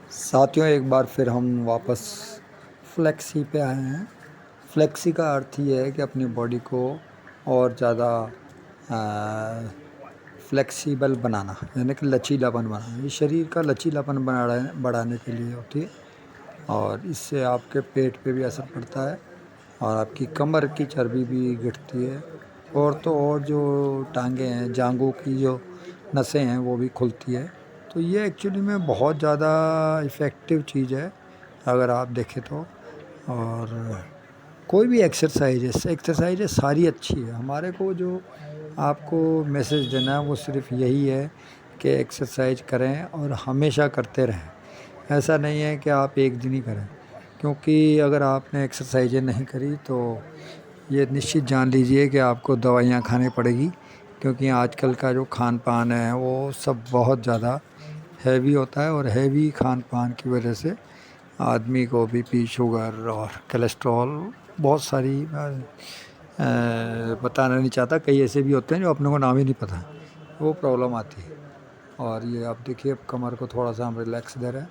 साथियों, एक बार फिर हम वापस फ्लेक्सी पे आए हैं। फ्लेक्सी का अर्थ ये है कि अपनी बॉडी को और ज़्यादा फ्लेक्सिबल बनाना, यानी कि लचीलापन बनाना। ये शरीर का लचीलापन बढ़ाने के लिए होती है और इससे आपके पेट पे भी असर पड़ता है और आपकी कमर की चर्बी भी घटती है और तो और जो टांगें हैं, जांघों की जो नसें हैं वो भी खुलती है। तो ये एक्चुअली में बहुत ज़्यादा इफ़ेक्टिव चीज़ है अगर आप देखें तो। और कोई भी एक्सरसाइज है सारी अच्छी है। हमारे को जो आपको मैसेज देना है वो सिर्फ यही है कि एक्सरसाइज करें और हमेशा करते रहें। ऐसा नहीं है कि आप एक दिन ही करें, क्योंकि अगर आपने एक्सरसाइजें नहीं करी तो ये निश्चित जान लीजिए कि आपको दवाइयाँ खानी पड़ेगी, क्योंकि आजकल का जो खान पान है वो सब बहुत ज़्यादा हैवी होता है और हैवी खान पान की वजह से आदमी को बीपी, शुगर और कोलेस्ट्रॉल बहुत सारी बताना नहीं चाहता, कई ऐसे भी होते हैं जो अपने को नाम ही नहीं पता, वो प्रॉब्लम आती है। और ये आप देखिए, अब कमर को थोड़ा सा हम रिलैक्स दे रहे हैं,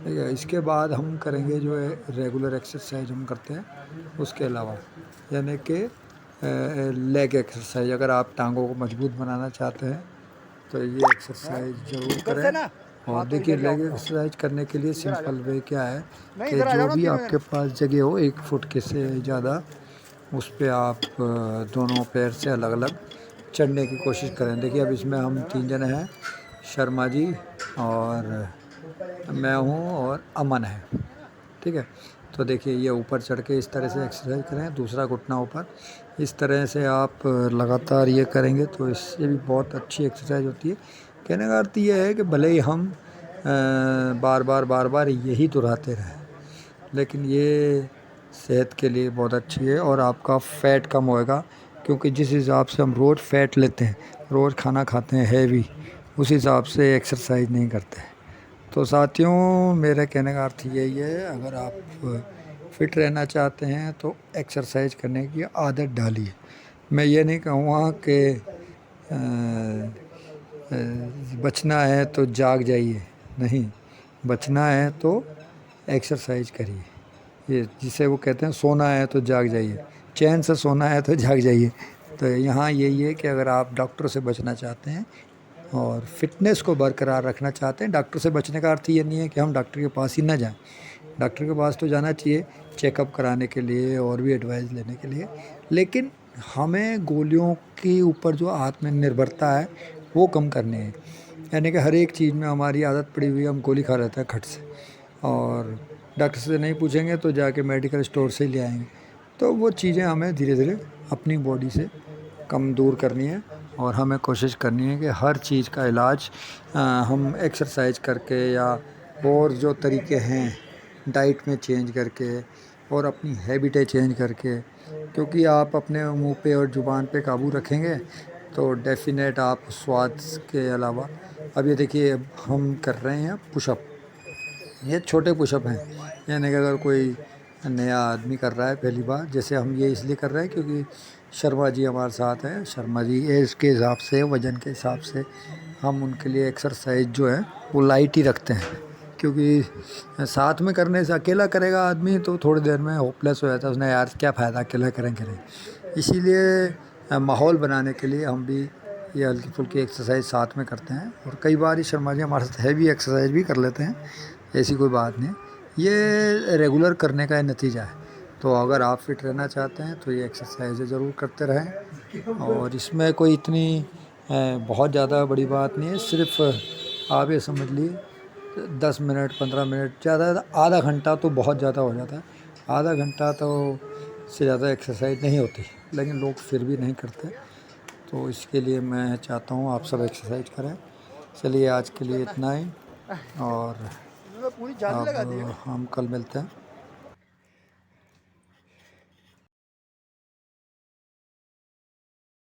ठीक है। इसके बाद हम करेंगे जो है रेगुलर एक्सरसाइज हम करते हैं उसके अलावा, यानी कि लेग एक्सरसाइज। अगर आप टांगों को मजबूत बनाना चाहते हैं तो ये एक्सरसाइज ज़रूर करें। और देखिए, लेग एक्सरसाइज करने के लिए सिंपल वे क्या है कि जो भी आपके पास जगह हो 1 फुट के से ज़्यादा, उस पे आप दोनों पैर से अलग अलग चढ़ने की कोशिश करें। देखिए, अब इसमें हम 3 जने हैं, शर्मा जी और मैं हूँ और अमन है, ठीक है। तो देखिए, ये ऊपर चढ़ के इस तरह से एक्सरसाइज करें, दूसरा घुटना ऊपर, इस तरह से आप लगातार ये करेंगे तो इससे भी बहुत अच्छी एक्सरसाइज होती है। कहने का अर्थ ये है कि भले ही हम बार बार यही दोहराते रहें, लेकिन ये सेहत के लिए बहुत अच्छी है और आपका फ़ैट कम होएगा, क्योंकि जिस हिसाब से हम रोज़ फ़ैट लेते हैं, रोज़ खाना खाते हैं हैवी, उस हिसाब से एक्सरसाइज नहीं करते। तो साथियों, मेरे कहने का अर्थ यही है, अगर आप फिट रहना चाहते हैं तो एक्सरसाइज करने की आदत डालिए। मैं ये नहीं कहूँगा कि बचना है तो जाग जाइए, नहीं, बचना है तो एक्सरसाइज करिए। ये जिसे वो कहते हैं सोना है तो जाग जाइए, चैन से सोना है तो जाग जाइए। तो यहाँ यही है कि अगर आप डॉक्टर से बचना चाहते हैं और फिटनेस को बरकरार रखना चाहते हैं, डॉक्टर से बचने का अर्थ ये नहीं है कि हम डॉक्टर के पास ही ना जाएं। डॉक्टर के पास तो जाना चाहिए चेकअप कराने के लिए और भी एडवाइस लेने के लिए, लेकिन हमें गोलियों के ऊपर जो आत्मनिर्भरता है वो कम करनी है। यानी कि हर एक चीज़ में हमारी आदत पड़ी हुई है, हम गोली खा लेते हैं खट से, और डॉक्टर से नहीं पूछेंगे तो जाके मेडिकल स्टोर से ही ले आएंगे। तो वो चीज़ें हमें धीरे धीरे अपनी बॉडी से कम दूर करनी है और हमें कोशिश करनी है कि हर चीज़ का इलाज हम एक्सरसाइज करके या और जो तरीके हैं डाइट में चेंज करके और अपनी हैबिटें चेंज करके, क्योंकि आप अपने मुंह पे और ज़ुबान पे काबू रखेंगे तो डेफिनेट आप स्वाद के अलावा, अब ये देखिए, अब हम कर रहे हैं पुशअप, ये छोटे पुशअप हैं। यानी कि अगर कोई नया आदमी कर रहा है पहली बार, जैसे हम ये इसलिए कर रहे हैं क्योंकि शर्मा जी हमारे साथ हैं। शर्मा जी एज के हिसाब से, वज़न के हिसाब से हम उनके लिए एक्सरसाइज जो है वो लाइट ही रखते हैं, क्योंकि साथ में करने से अकेला करेगा आदमी तो थोड़ी देर में होपलेस हो जाता है, उसने यार क्या फ़ायदा अकेला करें। इसीलिए माहौल बनाने के लिए हम भी ये हल्की फुल्की एक्सरसाइज साथ में करते हैं, और कई बार ही शर्मा जी हमारे साथ हैवी एक्सरसाइज भी कर लेते हैं। ऐसी कोई बात नहीं, ये रेगुलर करने का नतीजा है। तो अगर आप फिट रहना चाहते हैं तो ये एक्सरसाइज़ ज़रूर करते रहें, और इसमें कोई इतनी बहुत ज़्यादा बड़ी बात नहीं है। सिर्फ आप ये समझ लीजिए 10 मिनट, 15 मिनट, ज़्यादा आधा घंटा तो बहुत ज़्यादा हो जाता है। आधा घंटा तो से ज़्यादा एक्सरसाइज नहीं होती, लेकिन लोग फिर भी नहीं करते। तो इसके लिए मैं चाहता हूँ आप सब एक्सरसाइज करें। चलिए, आज के लिए इतना ही, और अब हम कल मिलते हैं।